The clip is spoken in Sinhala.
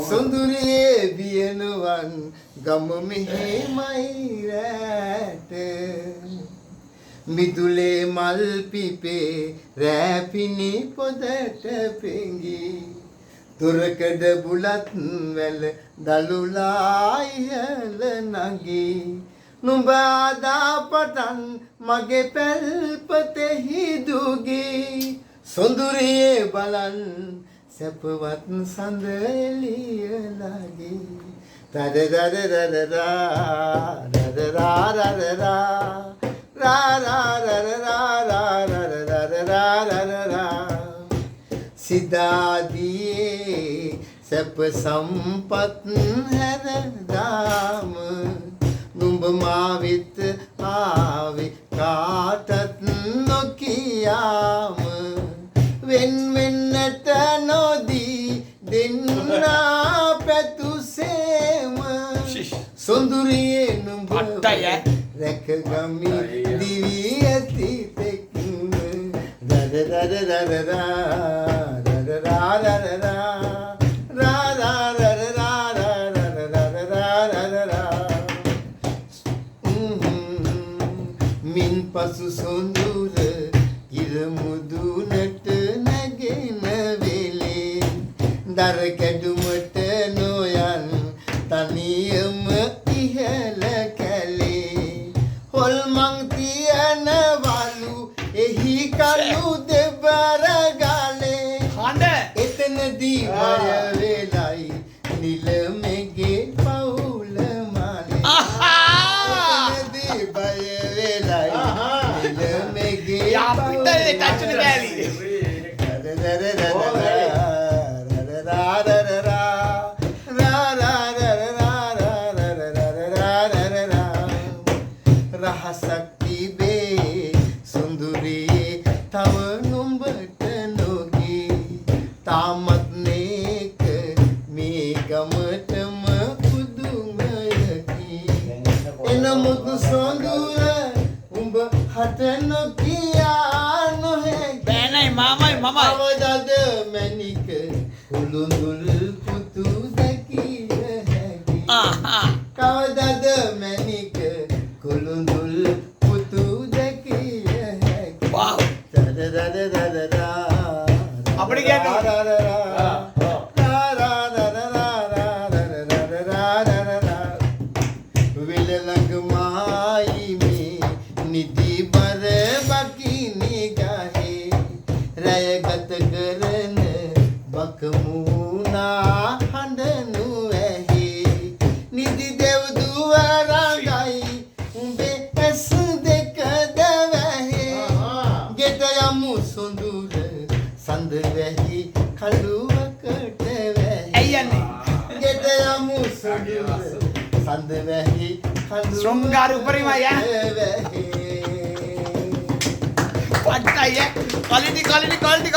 සොඳුරියේ වියනුවන් ගම මෙහෙමයි රැට මිදුලේ මල් පිපේ රැපිනි පොදට පෙඟි දුරකඩ බුලත් වැල දලුලා ඉහළ නගී නුඹ ආදා පටන් මගේ පැල්පතෙහි දුගී සොඳුරියේ බලන් සැපවත් සඳ එළිය ලගී සිතාදියේ සැප සම්පත් හැරදාම නුඹ මා වෙත ආවේ කාටත් නොකියාම වෙන් වෙන්නට නොදී දෙන්නා පැතුසේම සොඳුරියේ නුඹ රැකගමි දිවි ඇති තෙක්ම මින් පසු සොඳුර ඉර මුදුනට නැගෙන වෙලේ දර කැඩුමට නොයන් තනියම ඉහළ කැලේ හොල්මන් තියනවලු එහි කළු දෙබර ගලේ එතනදී බය වෙලයි නිලමෙගේ පවුල මාලේ එතනදී බය වෙලයි නිලමෙගේ රහසක් තිබේ සොඳුරියේ තව නුඹට නොගී තාමත් නේක මේ ගමටම පුදුමයකි එනමුත් සොඳුර උඹ හට නොකියා නොහැකි බෑනයි මාමයි මමයි අවදද මැනික කුළුඳුල් පුතු දැකිය හැකි කවදද මැනික කුළුඳුල් පුතු දැකිය හැකි වාව් අපිට විලලඟමායි මේ නිදි බර බකිනි ගහේ රැය ගත කරන බකමුණා හඬනු ඇහි නිදි දෙව්දුව රඟයි උඹේ ඇස් දෙක දවැහේ ගෙට යමු සොඳුර සඳ වැහි කළුවකට වැහි ඇයි යන්නේ ගෙට යමු සොඳුර සඳ වැහි शृंगार उपरिमय වැහි क्वालिटी क्वालिटी क्वालिटी क्वालिटी